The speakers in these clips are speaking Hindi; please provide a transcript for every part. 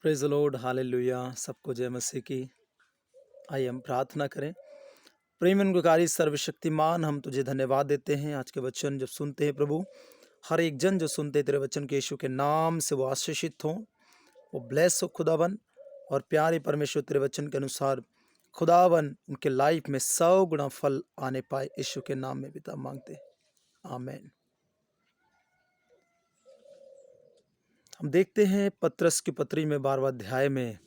Praise the Lord, hallelujah. सबको जय मसीह की। आइए हम प्रार्थना करें। प्रेम गुकारी सर्वशक्तिमान, हम तुझे धन्यवाद देते हैं। आज के वचन जब सुनते हैं प्रभु, हर एक जन जो सुनते हैं तेरे वचन के यीशु के नाम से वो आशीषित हो, वो ब्लेस हो खुदावन। और प्यारे परमेश्वर, तेरे वचन के अनुसार खुदावन उनके लाइफ में 100 गुना फल आने पाए, यीशु के नाम में पिता मांगते हैं, आमीन। हम देखते हैं पतरस की पत्री में 12वां अध्याय में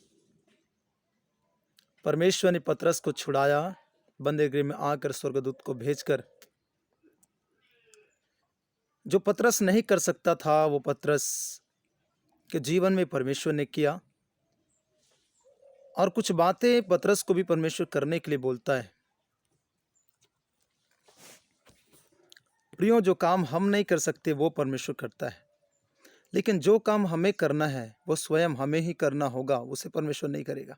परमेश्वर ने पतरस को छुड़ाया, बंदीगृह में आकर स्वर्गदूत को भेजकर। जो पतरस नहीं कर सकता था वो पतरस के जीवन में परमेश्वर ने किया, और कुछ बातें पतरस को भी परमेश्वर करने के लिए बोलता है। प्रियो, जो काम हम नहीं कर सकते वो परमेश्वर करता है, लेकिन जो काम हमें करना है वो स्वयं हमें ही करना होगा, उसे परमेश्वर नहीं करेगा।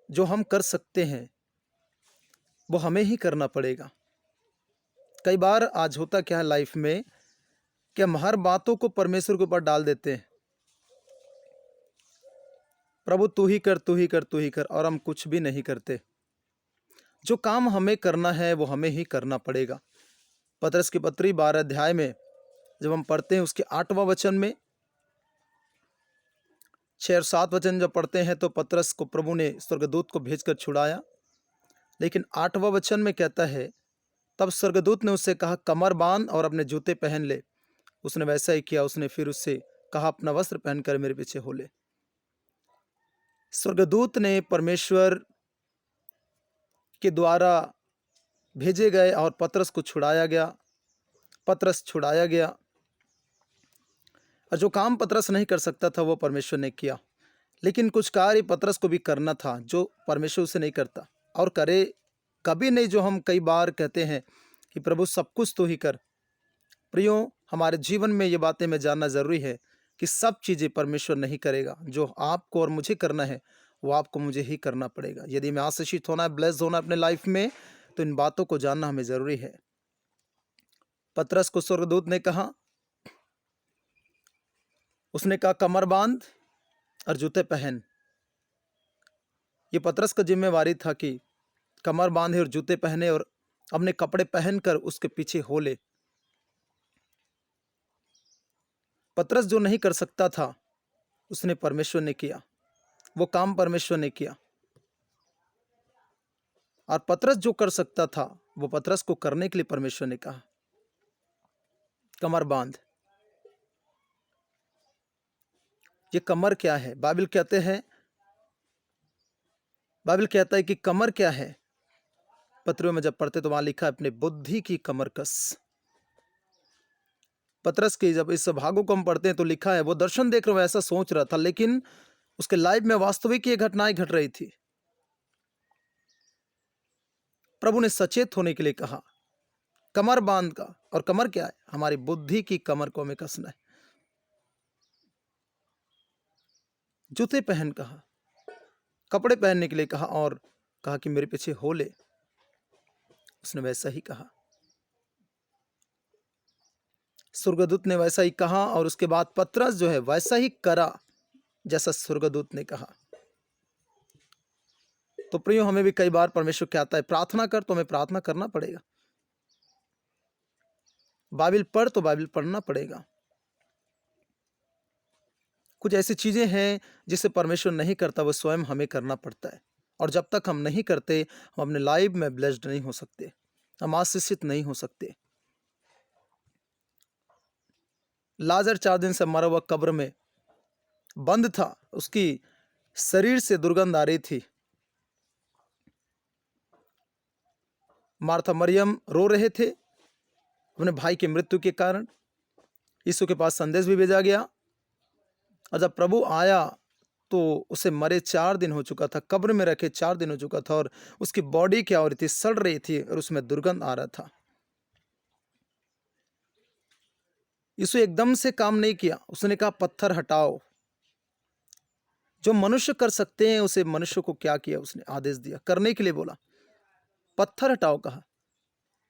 जो हम कर सकते हैं वो हमें ही करना पड़ेगा। कई बार आज होता क्या है लाइफ में कि हम हर बातों को परमेश्वर के ऊपर डाल देते हैं, प्रभु तू ही कर, तू ही कर, तू ही कर, और हम कुछ भी नहीं करते। जो काम हमें करना है वो हमें ही करना पड़ेगा। पतरस की पत्री 12 अध्याय में जब हम पढ़ते हैं, उसके 8वां वचन में, 6 और 7 वचन जब पढ़ते हैं तो पतरस को प्रभु ने स्वर्गदूत को भेजकर छुड़ाया। लेकिन 8वां वचन में कहता है, तब स्वर्गदूत ने उससे कहा, कमर बांध और अपने जूते पहन ले। उसने वैसा ही किया। उसने फिर उससे कहा, अपना वस्त्र पहनकर मेरे पीछे हो ले। स्वर्गदूत ने परमेश्वर के द्वारा भेजे गए और पतरस को छुड़ाया गया। पतरस छुड़ाया गया, और जो काम पतरस नहीं कर सकता था वो परमेश्वर ने किया। लेकिन कुछ कार्य पतरस को भी करना था जो परमेश्वर उसे नहीं करता, और करे कभी नहीं। जो हम कई बार कहते हैं कि प्रभु सब कुछ तो ही कर। प्रियो, हमारे जीवन में ये बातें में जानना जरूरी है कि सब चीज़ें परमेश्वर नहीं करेगा। जो आपको और मुझे करना है वो आपको मुझे ही करना पड़ेगा। यदि मैं आशीषित होना है, ब्लेस्ड होना अपने लाइफ में, तो इन बातों को जानना हमें जरूरी है। पतरस को स्वर्गदूत ने कहा, उसने कहा कमर बांध और जूते पहन। ये पतरस का जिम्मेवारी था कि कमर बांधे और जूते पहने और अपने कपड़े पहनकर उसके पीछे हो ले। पतरस जो नहीं कर सकता था उसने परमेश्वर ने किया, वो काम परमेश्वर ने किया। और पतरस जो कर सकता था वो पतरस को करने के लिए परमेश्वर ने कहा, कमर बांध। ये कमर क्या है? बाइबल कहता है कि कमर क्या है। पत्रियों में जब पढ़ते तो वहां लिखा है, अपने बुद्धि की कमर कस। पतरस के जब इस भागों को हम पढ़ते हैं तो लिखा है, वो दर्शन देख रहा, ऐसा सोच रहा था, लेकिन उसके लाइफ में वास्तविक ये घटनाएं घट रही थी। प्रभु ने सचेत होने के लिए कहा, कमर बांध का। और कमर क्या है? हमारी बुद्धि की कमर को हमें कसना है। जूते पहन कहा, कपड़े पहनने के लिए कहा, और कहा कि मेरे पीछे हो ले। उसने वैसा ही कहा, स्वर्गदूत ने वैसा ही कहा, और उसके बाद पतरस जो है वैसा ही करा जैसा स्वर्गदूत ने कहा। तो प्रियो, हमें भी कई बार परमेश्वर कहता है प्रार्थना कर, तो हमें प्रार्थना करना पड़ेगा। बाइबल पढ़, तो बाइबल पढ़ना पड़ेगा। कुछ ऐसी चीजें हैं जिसे परमेश्वर नहीं करता, वो स्वयं हमें करना पड़ता है। और जब तक हम नहीं करते, हम अपने लाइफ में ब्लेस्ड नहीं हो सकते, हम आशीषित नहीं हो सकते। लाजर 4 दिन से मरा हुआ कब्र में बंद था, उसकी शरीर से दुर्गंध आ रही थी। मार्था मरियम रो रहे थे अपने भाई की मृत्यु के कारण। यीशु के पास संदेश भी भेजा गया, और जब प्रभु आया तो उसे मरे 4 दिन हो चुका था, कब्र में रखे 4 दिन हो चुका था, और उसकी बॉडी क्या हो रही थी, सड़ रही थी, और उसमें दुर्गंध आ रहा था। यीशु एकदम से काम नहीं किया। उसने कहा पत्थर हटाओ। जो मनुष्य कर सकते हैं उसे मनुष्य को क्या किया? उसने आदेश दिया, करने के लिए बोला, पत्थर हटाओ कहा।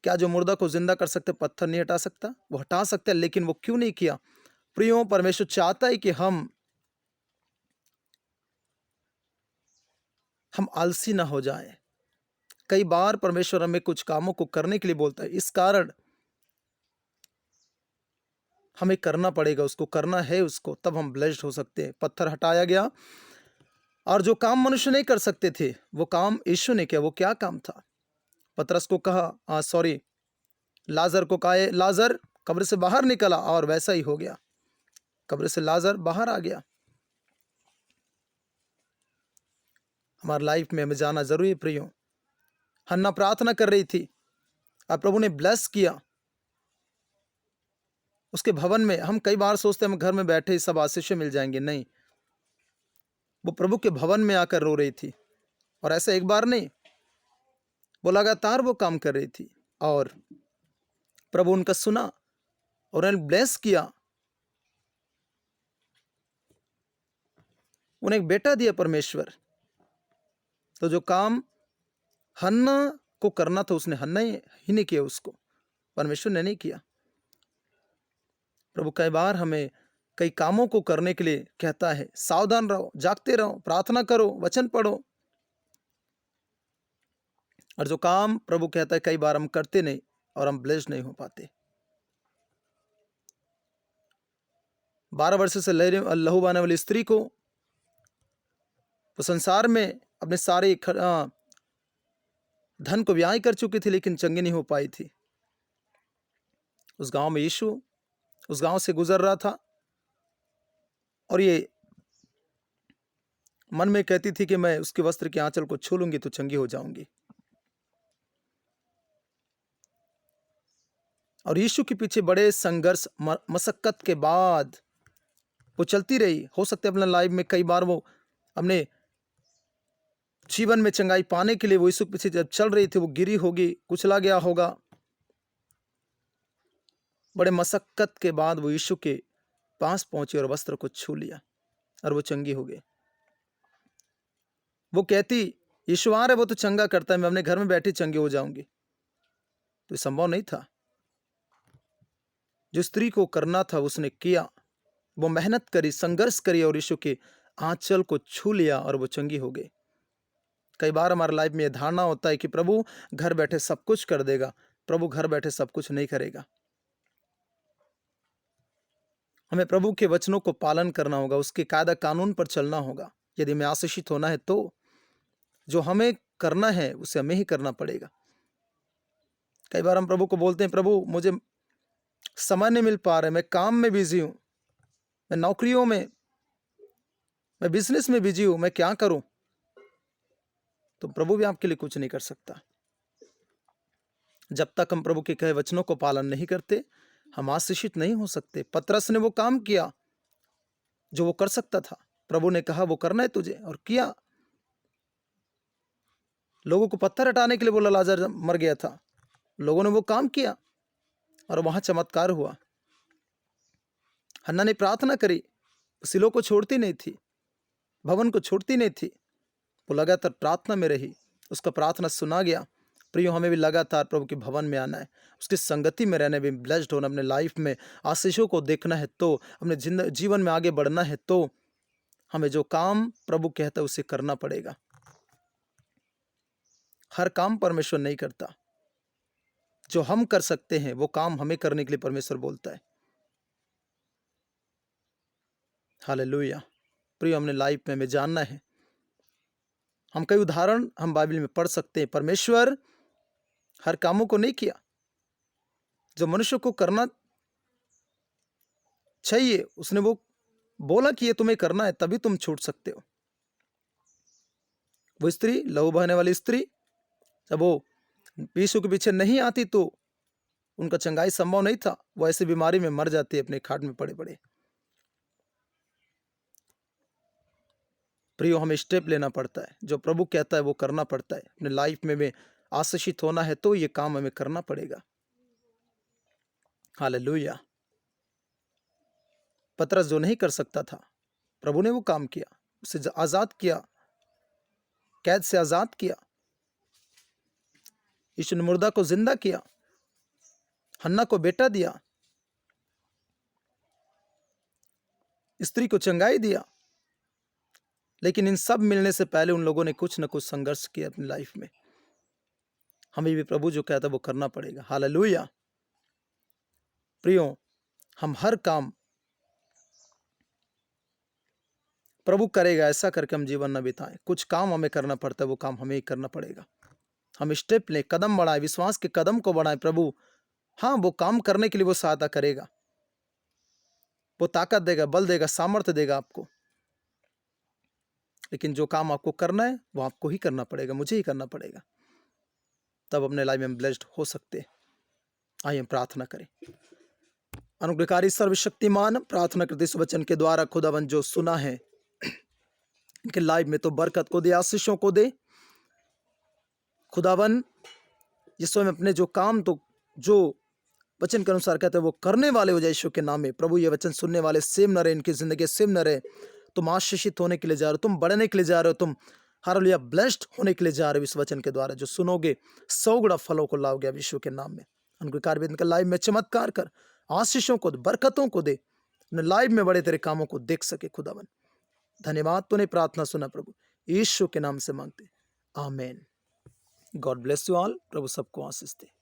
क्या जो मुर्दा को जिंदा कर सकते पत्थर नहीं हटा सकता? वो हटा सकता है, लेकिन वो क्यों नहीं किया? प्रियो, परमेश्वर चाहता है कि हम हम आलसी ना हो जाएं। कई बार परमेश्वर हमें कुछ कामों को करने के लिए बोलता है, इस कारण हमें करना पड़ेगा, उसको करना है उसको, तब हम ब्लेस्ड हो सकते हैं। पत्थर हटाया गया और जो काम मनुष्य नहीं कर सकते थे वो काम यीशु ने किया। वो क्या काम था? पतरस को कहा, लाजर को कहा, लाजर कब्र से बाहर निकला, और वैसा ही हो गया। कब्र से लाजर बाहर आ गया। हमारी लाइफ में हमें जाना जरूरी है प्रियो। हन्ना प्रार्थना कर रही थी और प्रभु ने ब्लेस किया उसके भवन में। हम कई बार सोचते हैं हम घर में बैठे ही सब आशीष मिल जाएंगे, नहीं, वो प्रभु के भवन में आकर रो रही थी। और ऐसा एक बार नहीं, वो लगातार वो काम कर रही थी और प्रभु उनका सुना और उन्हें ब्लेस किया। उन्हें एक बेटा दिया परमेश्वर। तो जो काम हन्ना को करना था उसने हन्ना ही नहीं किया, उसको परमेश्वर ने नहीं किया। प्रभु कई बार हमें कई कामों को करने के लिए कहता है, सावधान रहो, जागते रहो, प्रार्थना करो, वचन पढ़ो। और जो काम प्रभु कहता है कई बार हम करते नहीं और हम ब्लेस्ड नहीं हो पाते। 12 वर्ष से लहू बहाने वाली स्त्री को वो संसार में अपने सारे धन को व्यय कर चुकी थी, लेकिन चंगी नहीं हो पाई थी। उस गांव में यीशु उस गांव से गुजर रहा था और ये मन में कहती थी कि मैं उसके वस्त्र के आंचल को छू लूंगी तो चंगी हो जाऊंगी। और यीशु के पीछे बड़े संघर्ष मशक्कत के बाद वो चलती रही। हो सकता है अपने लाइफ में कई बार वो अपने जीवन में चंगाई पाने के लिए वो यीशु के पीछे जब चल रही थी, वो गिरी होगी, कुचला गया होगा। बड़े मशक्कत के बाद वो यीशु के पास पहुंची और वस्त्र को छू लिया और वो चंगी हो गई। वो कहती, यीशु आ रहा है, वो तो चंगा करता है, मैं अपने घर में बैठी चंगी हो जाऊंगी। तो संभव नहीं था। जो स्त्री को करना था उसने किया। वो मेहनत करी, संघर्ष करी और यीशु के आंचल को छू लिया और वो चंगी हो गई। कई बार हमारे लाइफ में यह धारणा होता है कि प्रभु घर बैठे सब कुछ कर देगा। प्रभु घर बैठे सब कुछ नहीं करेगा। हमें प्रभु के वचनों को पालन करना होगा, उसके कायदा कानून पर चलना होगा। यदि हमें आशीषित होना है तो जो हमें करना है उसे हमें ही करना पड़ेगा। कई बार हम प्रभु को बोलते हैं, प्रभु मुझे समय नहीं मिल पा रहा है, मैं काम में बिजी हूं, मैं नौकरियों में, मैं बिजनेस में बिजी हूं, मैं क्या करूं? तो प्रभु भी आपके लिए कुछ नहीं कर सकता। जब तक हम प्रभु के कहे वचनों को पालन नहीं करते हम आशीषित नहीं हो सकते। पतरस ने वो काम किया जो वो कर सकता था। प्रभु ने कहा वो करना है तुझे, और किया। लोगों को पत्थर हटाने के लिए बोला, लाजर मर गया था, लोगों ने वो काम किया और वहां चमत्कार हुआ। हन्ना ने प्रार्थना करी, सिलो को छोड़ती नहीं थी, भवन को छोड़ती नहीं थी, वो लगातार प्रार्थना में रही, उसका प्रार्थना सुना गया। प्रियो, हमें भी लगातार प्रभु के भवन में आना है, उसकी संगति में रहना है, ब्लेस्ड होना, अपने लाइफ में आशीषों को देखना है, तो अपने जीवन में आगे बढ़ना है तो हमें जो काम प्रभु कहता है उसे करना पड़ेगा। हर काम परमेश्वर नहीं करता, जो हम कर सकते हैं वो काम हमें करने के लिए परमेश्वर बोलता है। हालेलुया। प्रियो, हमने लाइफ में हमें जानना है। हम कई उदाहरण हम बाइबल में पढ़ सकते हैं। परमेश्वर हर कामों को नहीं किया जो मनुष्य को करना चाहिए, उसने वो बोला कि ये तुम्हें करना है, तभी तुम छूट सकते हो। वो स्त्री, लहू बहने वाली स्त्री, जब वो यीशु के पीछे नहीं आती तो उनका चंगाई संभव नहीं था। वो ऐसी बीमारी में मर जाती है अपने खाट में पड़े पड़े। प्रियो, हमें स्टेप लेना पड़ता है, जो प्रभु कहता है वो करना पड़ता है। अपने लाइफ में आशीषित होना है तो ये काम हमें करना पड़ेगा। हालेलुया। पतरस जो नहीं कर सकता था, प्रभु ने वो काम किया, उसे आजाद किया, कैद से आजाद किया। यीशु ने मुर्दा को जिंदा किया, हन्ना को बेटा दिया, स्त्री को चंगाई दिया, लेकिन इन सब मिलने से पहले उन लोगों ने कुछ न कुछ संघर्ष किया अपनी लाइफ में। हमें भी प्रभु जो कहता है वो करना पड़ेगा। हालेलुया। प्रियो, हम हर काम प्रभु करेगा, ऐसा करके हम जीवन न बिताएं। कुछ काम हमें करना पड़ता है, वो काम हमें ही करना पड़ेगा। हम स्टेप लें, कदम बढ़ाएं, विश्वास के कदम को बढ़ाएं। प्रभु हाँ, वो काम करने के लिए वो सहायता करेगा, वो ताकत देगा, बल देगा, सामर्थ्य देगा आपको। लेकिन जो काम आपको करना है वो आपको ही करना पड़ेगा, मुझे ही करना पड़ेगा, तब अपने लाइफ में ब्लेस्ड हो सकते हैं। आइए हम प्रार्थना करें। अनुग्रहकारी सर्वशक्तिमान, प्रार्थना करते इस वचन के द्वारा खुदावन जो सुना है इनके लाइफ में तो बरकत को दे, आशीषों को दे। खुदावन यीशु में अपने जो काम तो जो वचन के अनुसार कहते हैं वो करने वाले हो जाए यीशु के नाम में। प्रभु ये वचन सुनने वाले सेम न रहे, इनकी जिंदगी सेम न रहे। तुम आशीषित होने के लिए जा रहे हो, तुम बढ़ने के लिए जा रहे हो, तुम हालेलुया ब्लेस्ड होने के लिए जा रहे हो। इस वचन के द्वारा जो सुनोगे 100 गुना फलों को लाओगे अब यीशु के नाम में। उनके कार्य इनके लाइफ में चमत्कार कर, आशीषों को, बरकतों को दे, अपने लाइफ में बड़े तेरे कामों को देख सके। खुदावन धन्यवाद, तूने प्रार्थना सुना प्रभु, यीशु के नाम से मांगते, आमीन। God bless you all. प्रभु सबको आशीष दे।